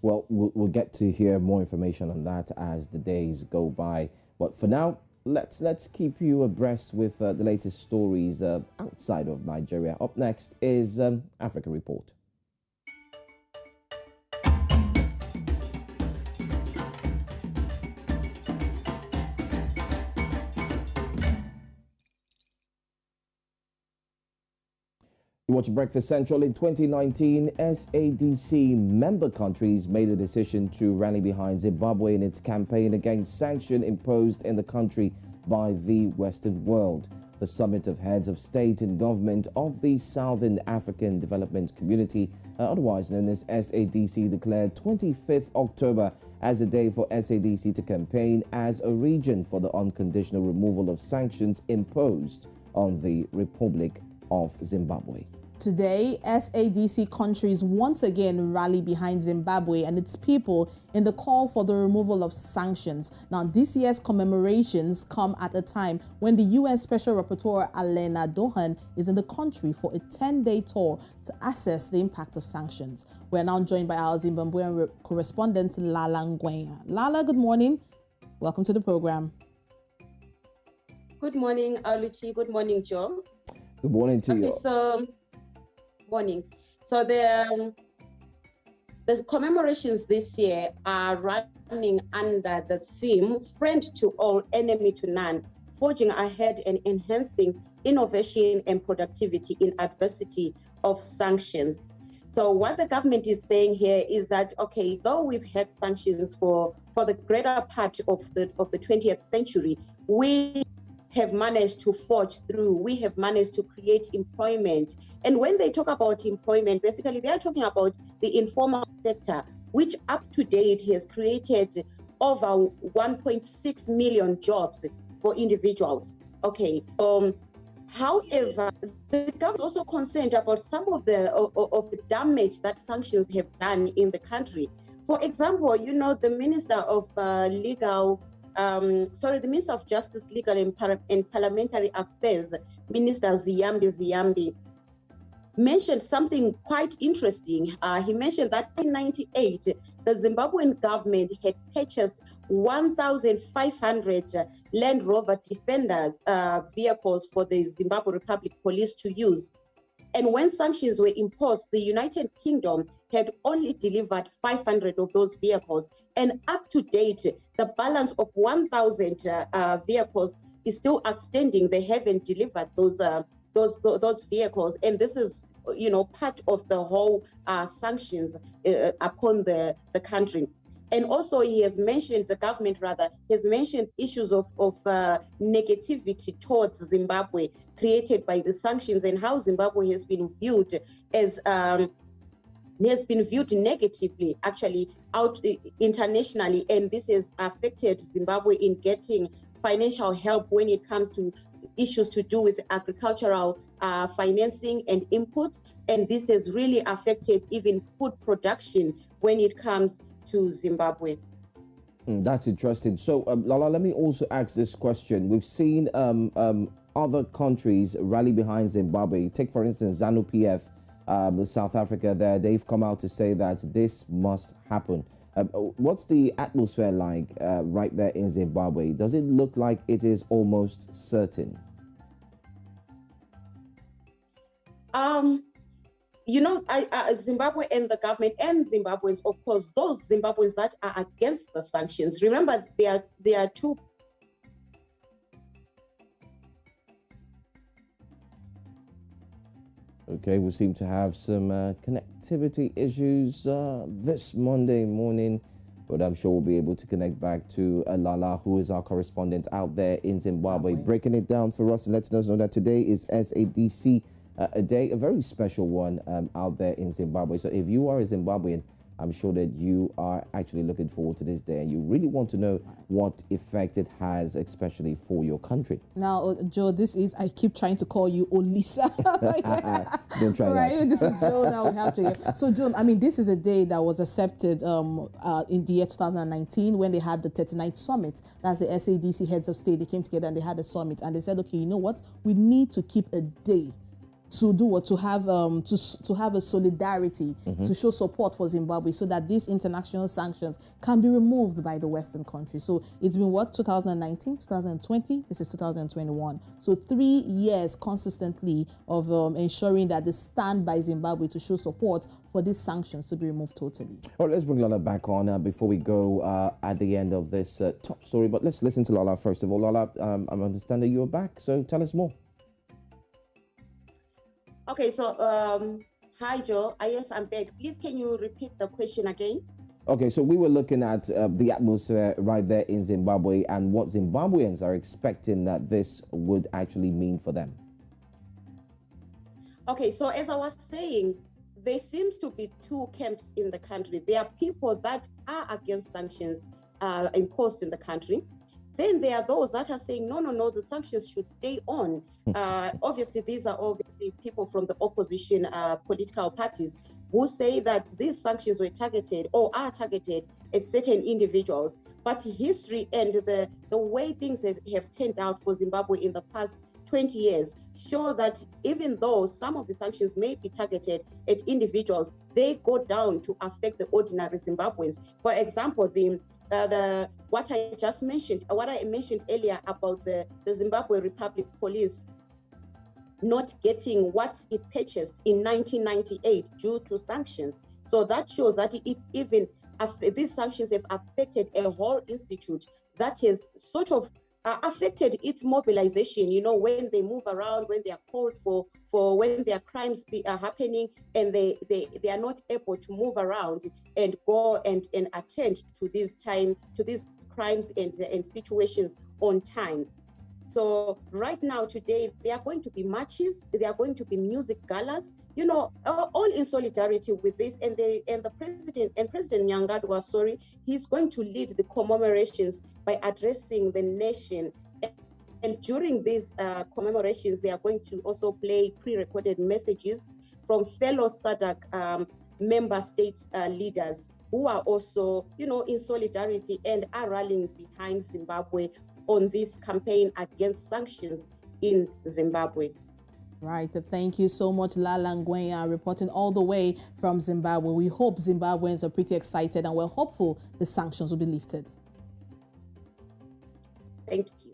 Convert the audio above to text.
Well, we'll get to hear more information on that as the days go by. But for now, let's keep you abreast with the latest stories outside of Nigeria. Up next is Africa Report. You watch Breakfast Central. In 2019, SADC member countries made a decision to rally behind Zimbabwe in its campaign against sanctions imposed in the country by the Western world. The summit of heads of state and government of the Southern African Development Community, otherwise known as SADC, declared 25th October as a day for SADC to campaign as a region for the unconditional removal of sanctions imposed on the Republic of Zimbabwe. Today, SADC countries once again rally behind Zimbabwe and its people in the call for the removal of sanctions. Now, this year's commemorations come at a time when the U.S. Special Rapporteur Alena Dohan is in the country for a 10-day tour to assess the impact of sanctions. We're now joined by our Zimbabwean correspondent, Lala Ngwenya. Lala, good morning. Welcome to the program. Good morning, Aluchi. Good morning, Joe. Good morning to you. Morning. So the commemorations this year are running under the theme "Friend to all, enemy to none," forging ahead and enhancing innovation and productivity in adversity of sanctions. So what the government is saying here is that, okay, though we've had sanctions for the greater part of the 20th century, we have managed to forge through. We have managed to create employment. And when they talk about employment, basically they are talking about the informal sector, which up to date has created over 1.6 million jobs for individuals. Okay. However, the government is also concerned about some of the damage that sanctions have done in the country. For example, the Minister of the Minister of Justice, Legal and Parliamentary Affairs, Minister Ziyambi, mentioned something quite interesting. He mentioned that in 1998, the Zimbabwean government had purchased 1,500 Land Rover Defenders vehicles for the Zimbabwe Republic Police to use. And when sanctions were imposed, the United Kingdom had only delivered 500 of those vehicles. And up to date, the balance of 1,000 vehicles is still outstanding. They haven't delivered those vehicles. And this is, part of the whole sanctions upon the country. And also the government has mentioned issues of negativity towards Zimbabwe created by the sanctions and how Zimbabwe has been viewed negatively, actually, out internationally. And this has affected Zimbabwe in getting financial help when it comes to issues to do with agricultural financing and inputs. And this has really affected even food production when it comes to Zimbabwe. That's interesting. So, Lala, let me also ask this question. We've seen other countries rally behind Zimbabwe. Take, for instance, ZANU-PF, South Africa there. They've come out to say that this must happen. What's the atmosphere like right there in Zimbabwe? Does it look like it is almost certain? Zimbabwe and the government and Zimbabweans, of course, those Zimbabweans that are against the sanctions. Remember, there are two. Okay, we seem to have some connectivity issues this Monday morning, but I'm sure we'll be able to connect back to Lala, who is our correspondent out there in Zimbabwe, breaking it down for us and letting us know that today is SADC a day, a very special one out there in Zimbabwe. So if you are a Zimbabwean, I'm sure that you are actually looking forward to this day and you really want to know what effect it has, especially for your country. Now, Joe, I keep trying to call you Olisa. Don't try that. This is Joe now. We have to. So, Joe, this is a day that was accepted in the year 2019 when they had the 39th summit. That's the SADC heads of state. They came together and they had a summit and they said, okay, you know what? We need to keep a day to do what to have a solidarity to show support for Zimbabwe so that these international sanctions can be removed by the Western countries. So it's been what, 2019, 2020, this is 2021. So 3 years consistently of ensuring that they stand by Zimbabwe to show support for these sanctions to be removed totally. All right, let's bring Lola back on before we go at the end of this top story. But let's listen to Lola first of all. Lola, I'm understanding you're back, so tell us more. Okay, so hi Joe. Yes, I'm back. Please, can you repeat the question again? Okay, so we were looking at the atmosphere right there in Zimbabwe and what Zimbabweans are expecting that this would actually mean for them. Okay, so as I was saying, there seems to be two camps in the country. There are people that are against sanctions imposed in the country. Then there are those that are saying, no, the sanctions should stay on. Obviously, these are obviously people from the opposition political parties who say that these sanctions were targeted or are targeted at certain individuals. But history and the way things have turned out for Zimbabwe in the past 20 years show that even though some of the sanctions may be targeted at individuals, they go down to affect the ordinary Zimbabweans. For example, what I mentioned earlier about the Zimbabwe Republic Police not getting what it purchased in 1998 due to sanctions. So that shows that these sanctions have affected a whole institute that has sort of affected its mobilization, when they move around, when they are called for when their crimes are happening and they are not able to move around and go and attend to these crimes and situations on time. So right now, today, there are going to be marches, there are going to be music galas, all in solidarity with this. And the President Nyangadu, he's going to lead the commemorations by addressing the nation. And during these commemorations, they are going to also play pre-recorded messages from fellow SADC member states leaders who are also, in solidarity and are rallying behind Zimbabwe on this campaign against sanctions in Zimbabwe. Right. Thank you so much, Lala Ngwenya, reporting all the way from Zimbabwe. We hope Zimbabweans are pretty excited and we're hopeful the sanctions will be lifted. Thank you.